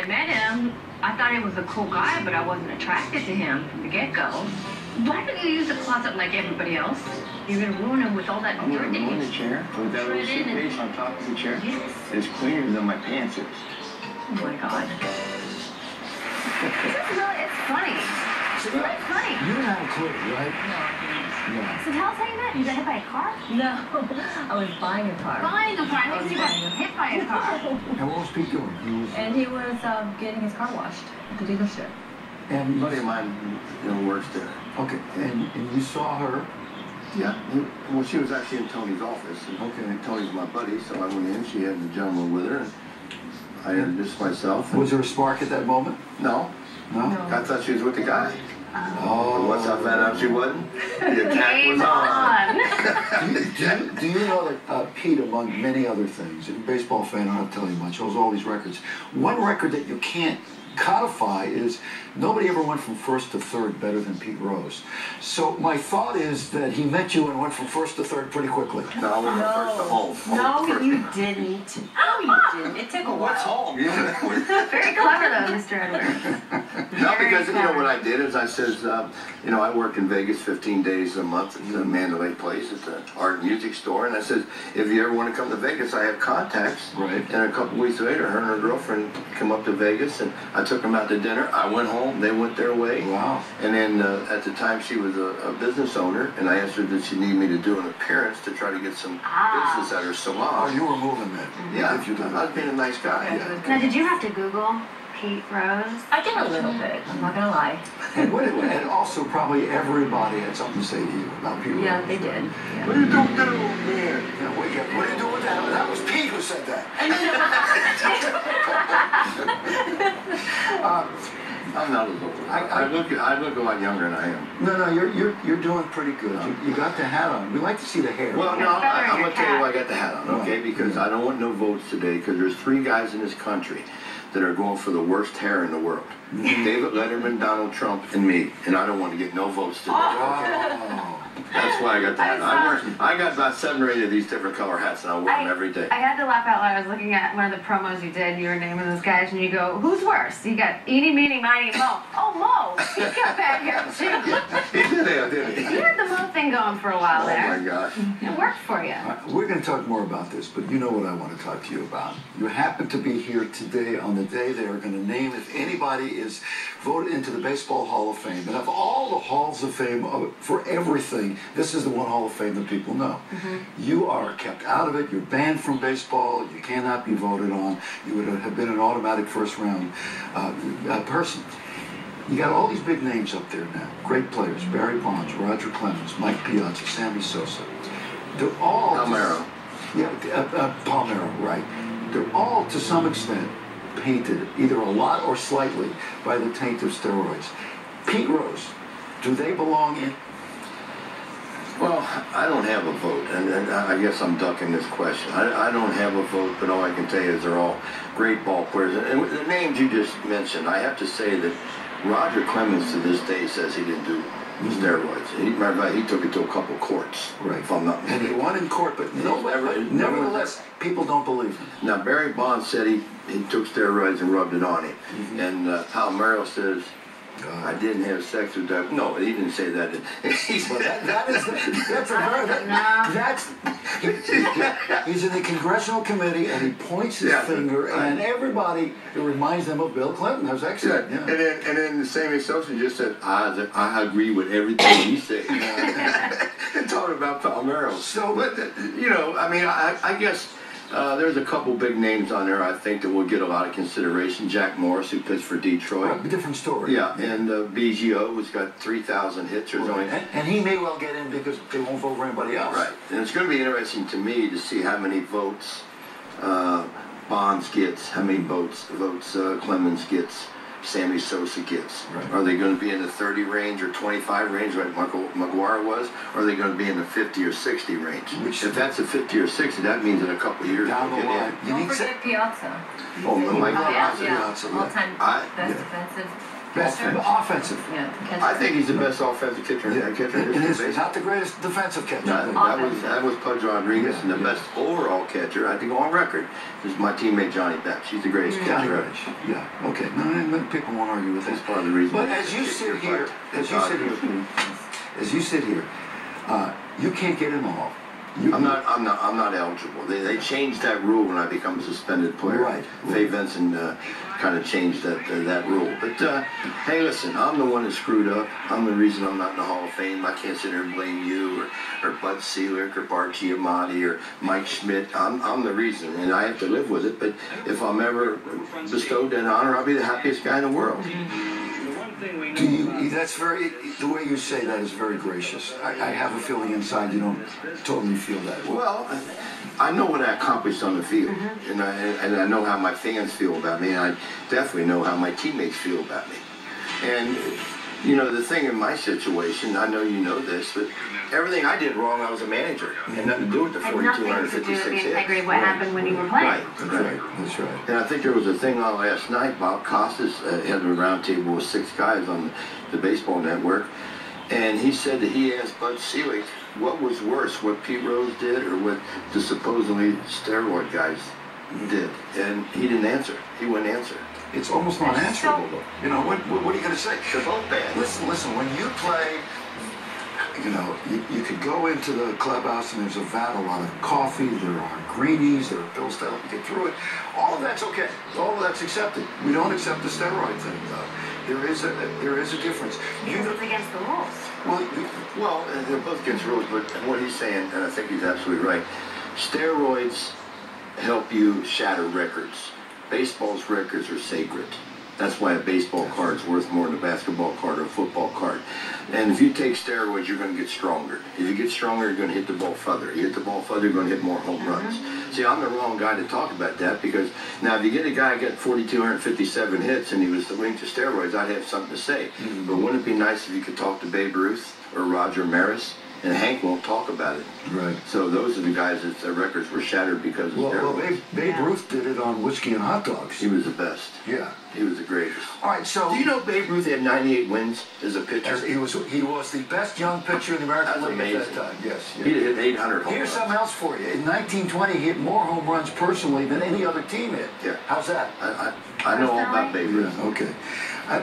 met him, I thought he was a cool guy, but I wasn't attracted to him from the get-go. Why don't you use the closet like everybody else? You're gonna ruin him with all that I'm dirt. gonna ruin the chair with that little suitcase on top of the chair. Yes. It's cleaner than my pants is. Oh my God. It's funny. It's really funny. You don't have a clue, right? No. No. So tell us how you met. You got hit by a car? No, I was buying a car. Buying a car. I think you got hit by a car. And what was Pete doing? And he was getting his car washed at the dealership. And A buddy of mine, works there. okay, and you saw her. Yeah. Well, she was actually in Tony's office. And Okay. Tony's my buddy, so I went in. She had the gentleman with her, and I introduced myself. And Was there a spark at that moment? no, No. I thought she was with the guy. Oh. But once I found out she wasn't, the attack was on. Do you know that Pete, among many other things, a baseball fan, I don't have to tell you much, holds all these records. One record that you can't codify is nobody ever went from first to third better than Pete Rose. So my thought is that he met you and went from first to third pretty quickly. No, I went first to home. No, First. you didn't. No, you didn't. It took a What's while. home? Yeah. Very clever though, Mr. Edwards. No, because what I did is I says, I work in Vegas 15 days a month at the Mandalay Place. It's an art and music store. And I says, if you ever want to come to Vegas, I have contacts. Right. And a couple weeks later, her and her girlfriend come up to Vegas, and I took them out to dinner. I went home. They went their way. Wow. And then at the time, she was a business owner, and I asked her did she need me to do an appearance to try to get some business at her Oh, salon. you were moving then. Yeah, If you did I was being a nice guy. Yeah. Now, did you have to Google Pete Rose? I did a little bit. I'm not gonna lie. And also probably everybody had something to say to you about Pete Rose. Yeah, they did. What are you doing there, old man? Yeah, what are you doing with that? That was Pete who said that. I'm not as old. I look a lot younger than I am. No, you're doing pretty good. You got the hat on. We like to see the hair. Well, no, I'm going to tell you why I got the hat on, okay? Right. Because I don't want no votes today, because there's 3 guys in this country that are going for the worst hair in the world. David Letterman, Donald Trump, and me. And I don't want to get no votes today. Oh. That's why I got the hat on. I got about 7 or 8 of these different color hats, and I wear them every day. I had to laugh out loud. I was looking at one of the promos you did. You were naming those guys, and you go, "Who's worse?" You got Eeny, Meeny, Miny, Mo. Oh, Mo. He's got bad hair too. He did it, didn't he? You had the Mo thing going for a while Oh, there. my gosh. It worked for you. We're going to talk more about this, but you know what I want to talk to you about. You happen to be here today on the day they are going to name, if anybody is voted into the Baseball Hall of Fame. And of all the Halls of Fame for everything, this is the one Hall of Fame that people know. You are kept out of it. You're banned from baseball. You cannot be voted on. You would have been an automatic first-round person. You got all these big names up there now. Great players. Barry Bonds, Roger Clemens, Mike Piazza, Sammy Sosa. They're all... Palmeiro. Yeah, Palmeiro, right. They're all, to some extent, painted, either a lot or slightly, by the taint of steroids. Pete Rose, do they belong in? Well, I don't have a vote, and I guess I'm ducking this question. I don't have a vote, but all I can tell you is they're all great ball players. And with the names you just mentioned, I have to say that Roger Clemens to this day says he didn't do steroids. He took it to a couple courts, Right. if I'm not mistaken. And he won in court, but nevertheless, people don't believe him. Now, Barry Bonds said he took steroids and rubbed it on him. And Palmeiro says, I didn't have sex with that. No, he didn't say that. He's in the congressional committee and he points his finger and everybody, it reminds them of Bill Clinton. That was excellent. Yeah. And then Sammy Sosa just said, I agree with everything he said. And talking about Palmeiro. So, but, I guess there's a couple big names on there I think that will get a lot of consideration. Jack Morris, who pitched for Detroit. Right, different story. Yeah, and BGO, who's got 3,000 hits or something. And he may well get in because they won't vote for anybody else. Right, and it's going to be interesting to me to see how many votes Bonds gets, how many votes Clemens gets, Sammy Sosa gets. Right. Are they going to be in the 30 range or 25 range like McGuire was? Or are they going to be in the 50 or 60 range? If that's a 50 or 60, that means in a couple of years Down they'll the get line. in. Don't forget Piazza. Oh, Mike Piazza. All-time best defensive Best offensive. Yeah, catch. I think he's the best offensive catcher. Yeah, Catcher and in he's baseball. not the greatest defensive catcher. No, that was Pudge Rodriguez, and the best overall catcher, I think, on record, is my teammate Johnny Bench. He's the greatest Johnny catcher. Bench. Yeah. Okay. No, people won't argue with That's that. part of the reason. But as you sit here, you can't get in the hall. I'm not eligible. They changed that rule when I become a suspended player. Right. Fay Vincent kind of changed that rule. But hey, listen, I'm the one that screwed up. I'm the reason I'm not in the Hall of Fame. I can't sit here and blame you or Bud Selig or Bart Giamatti or Mike Schmidt. I'm the reason, and I have to live with it. But if I'm ever bestowed that honor, I'll be the happiest guy in the world. That's the way you say that is very gracious. I have a feeling inside you don't totally feel that way. Well, I know what I accomplished on the field, and I know how my fans feel about me, and I definitely know how my teammates feel about me. And, you know, the thing in my situation, I know you know this, but everything I did wrong, I was a manager. Had nothing to do with the Had nothing to do with 4,256 the hits. integrity of what happened when you were playing. Right, That's right. And I think there was a thing on last night. Bob Costas had a round table with 6 guys on the baseball network, and he said that he asked Bud Selig what was worse, what Pete Rose did or what the supposedly steroid guys did, and he didn't answer. He wouldn't answer. It's almost not answerable, though. You know, what are you going to say? They're both bad. Listen, when you play, you know, you could go into the clubhouse and there's a vat, a lot of coffee, there are greenies, there are pills to help you get through it. All of that's okay. All of that's accepted. We don't accept the steroid thing, though. There is a difference. Because it's against the rules. Well, they're both against rules, but what he's saying, and I think he's absolutely right, steroids help you shatter records. Baseball's records are sacred. That's why a baseball card is worth more than a basketball card or a football card. And if you take steroids, you're going to get stronger. If you get stronger, you're going to hit the ball further. You hit the ball further, you're going to hit more home runs. See, I'm the wrong guy to talk about that because now if you get a guy who got 4,257 hits and he was linked to steroids, I'd have something to say. But wouldn't it be nice if you could talk to Babe Ruth or Roger Maris? And Hank won't talk about it. Right. So those are the guys that their records were shattered because of steroids. Well, Babe Ruth did it on whiskey and hot dogs. He was the best. Yeah. He was the greatest. All right, so... Do you know Babe Ruth had 98 wins as a pitcher? He was the best young pitcher in the American That's League amazing. at that time. Yes. He'd have hit 800 home Here's runs. something else for you. In 1920, he hit more home runs personally than any other team hit. Yeah. How's that? I know all about Babe Ruth. Yeah, okay.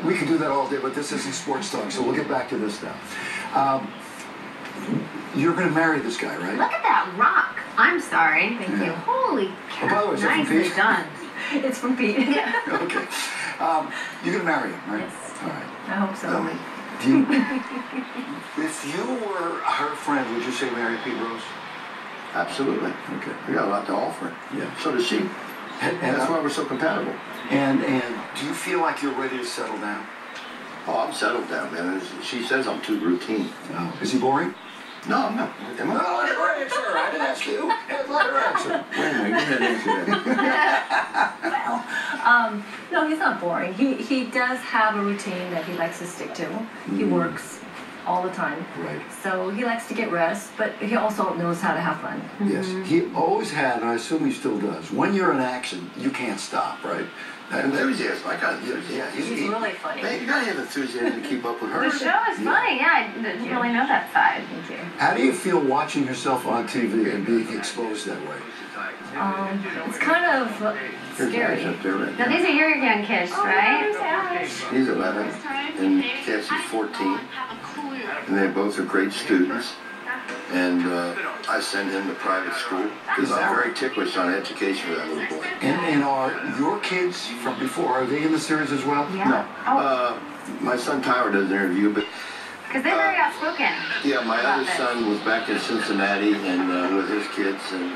We can do that all day, but this isn't sports talk, so we'll get back to this now. You're going to marry this guy, right? Look at that rock. I'm sorry. Thank you. Holy Oh, by the way, is that from nicely Pete? done. It's from Pete. Yeah. Okay. You're going to marry him, right? Yes. All right. I hope so. If you were her friend, would you say marry Pete Rose? Absolutely. Okay. We got a lot to offer. Yeah. So does she. And That's why we're so compatible. And do you feel like you're ready to settle down? Oh, I'm settled down, man. She says I'm too routine. Is he boring? No, I'm not. Am I? No, let her answer. I didn't ask you. Let her answer. Wait a minute. Go ahead and answer that. No, he's not boring. He does have a routine that he likes to stick to. He works all the time. Right. So he likes to get rest, but he also knows how to have fun. Yes. He always had, and I assume he still does. When you're in action, you can't stop, right? Enthusiasm. I got enthusiasm. Yeah, He's really funny. Man, you gotta have enthusiasm to keep up with her. The show is funny. Yeah, I didn't really know that side. Thank you. How do you feel watching yourself on TV and being exposed that way? It's kind of There's scary. Ash up there, right? Now, these are your young kids, right? He's 11, and Cassie's 14, and they both are great students. And I send him to private school because I'm very ticklish on education for that little boy. And are your kids from before, are they in the series as well? Yeah. No. Oh, My son Tyler does an interview, but because they're very outspoken. yeah, my about other this. son was back in Cincinnati and with his kids, and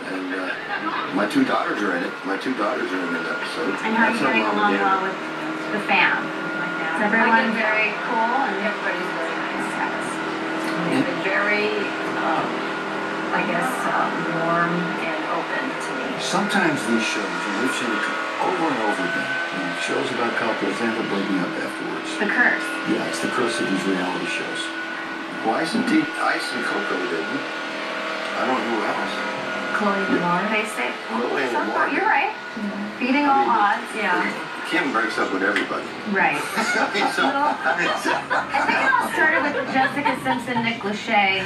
my 2 daughters are in it. My 2 daughters are in that episode. And how are you That's getting Mom and along Dad. well with the fam? Is everyone very cool? And Everybody's very nice. They've been very, I guess, warm and open to me. Sometimes these shows, and we've seen it over and over again, shows about couples end up breaking up afterwards. The curse. Yeah, it's the curse of these reality shows. Well, Ice and Coco didn't. I don't know who else. Chloe and Lamar. They say, Chloe and so Lamar. you're right. Beating all odds. Yeah. Kim breaks up with everybody. Right. So, I think it all started with the Jessica Simpson, Nick Lachey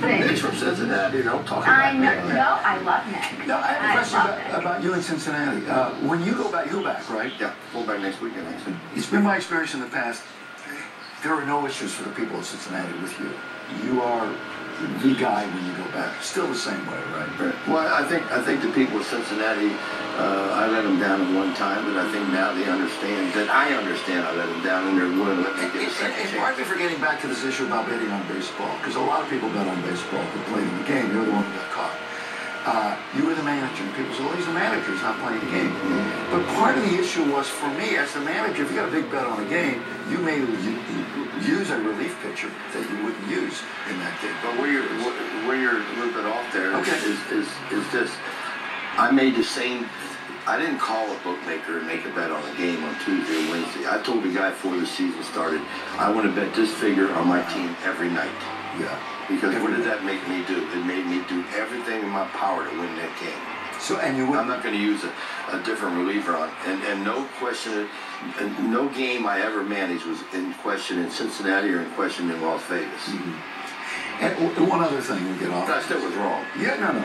thing. Mitch from Cincinnati, don't talk I about know. Nick. No, I love Nick. Now, I have a question love about you in Cincinnati. When you go back, right? Yeah, we'll back next weekend, actually. It's been my experience in the past, there are no issues for the people of Cincinnati with you. You are the guy when you go back. Still the same way, right? Well, I think the people of Cincinnati, I let them down at one time, but I think now they understand that I understand I let them down, and they're willing to let me get a second And chance. partly for getting back to this issue about betting on baseball, because a lot of people bet on baseball who played in the game. You're the one who got caught. You were the manager, and people said, well, he's the manager, he's not playing the game. But part of the issue was, for me, as the manager, if you got a big bet on a game, you may use a relief pitcher that you wouldn't use in that game. But where you're a little bit off there is this. I made the same. I didn't call a bookmaker and make a bet on a game on Tuesday or Wednesday. I told the guy before the season started, I want to bet this figure on my team every night. Yeah. Because what did that make me do? It made me do everything in my power to win that game. So, and you I'm not going to use a different reliever on. And no question, no game I ever managed was in question in Cincinnati or in question in Las Vegas. Mm-hmm. And one other thing we get off. I still was wrong. Yeah, no.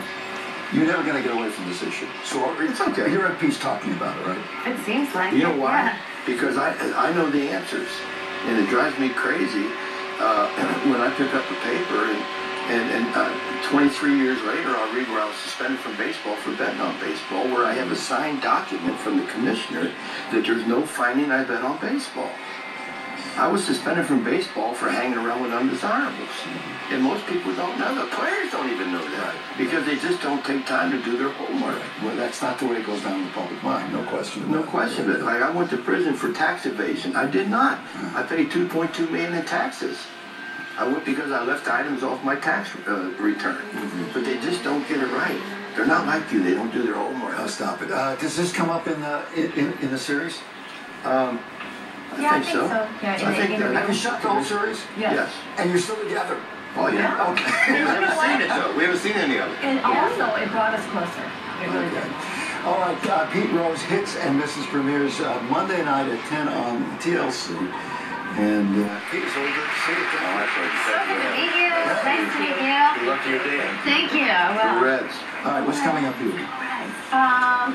You're never going to get away from this issue. So It's okay. You're at peace talking about it, right? It seems like You know it, why? yeah. Because I know the answers. And it drives me crazy when I pick up the paper and 23 years later I'll read where I was suspended from baseball for betting on baseball, where I have a signed document from the commissioner that there's no finding I bet on baseball. I was suspended from baseball for hanging around with undesirables. And most people don't know. The players don't even know that because they just don't take time to do their homework. Well, that's not the way it goes down in the public mind. No question. No question of it. Like, I went to prison for tax evasion. I did not. I paid $2.2 million in taxes. I went because I left items off my tax return. But they just don't get it right. They're not like you. They don't do their homework. Oh, stop it. Does this come up in the series? I think so. Yeah, I think that. Have you shot the whole series? Yes. And you're still together? Oh, yeah. Okay. We haven't seen it, though. We haven't seen any of it. And also, it brought us closer. It really did. All right, Pete Rose hits and misses premieres Monday night at 10 on TLC. And Pete, it's really good to see you. Oh, that's right. So good to meet you. Nice to meet you. Good luck to your day. Thank you. The Reds. All right, what's coming up here?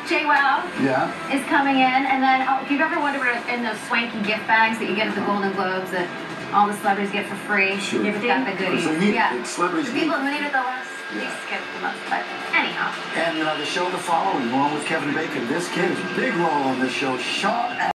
Jay Wow Yeah? is coming in, and then if you've ever wondered what in those swanky gift bags that you get at the Golden Globes that all the celebrities get for free, Sure. you've got the goodies. Because they need Yeah. it. Celebrities The people need who need it the least, Yeah. least get the most. But anyhow. And the show The Following, along with Kevin Bacon. This kid is a big role on this show. Sean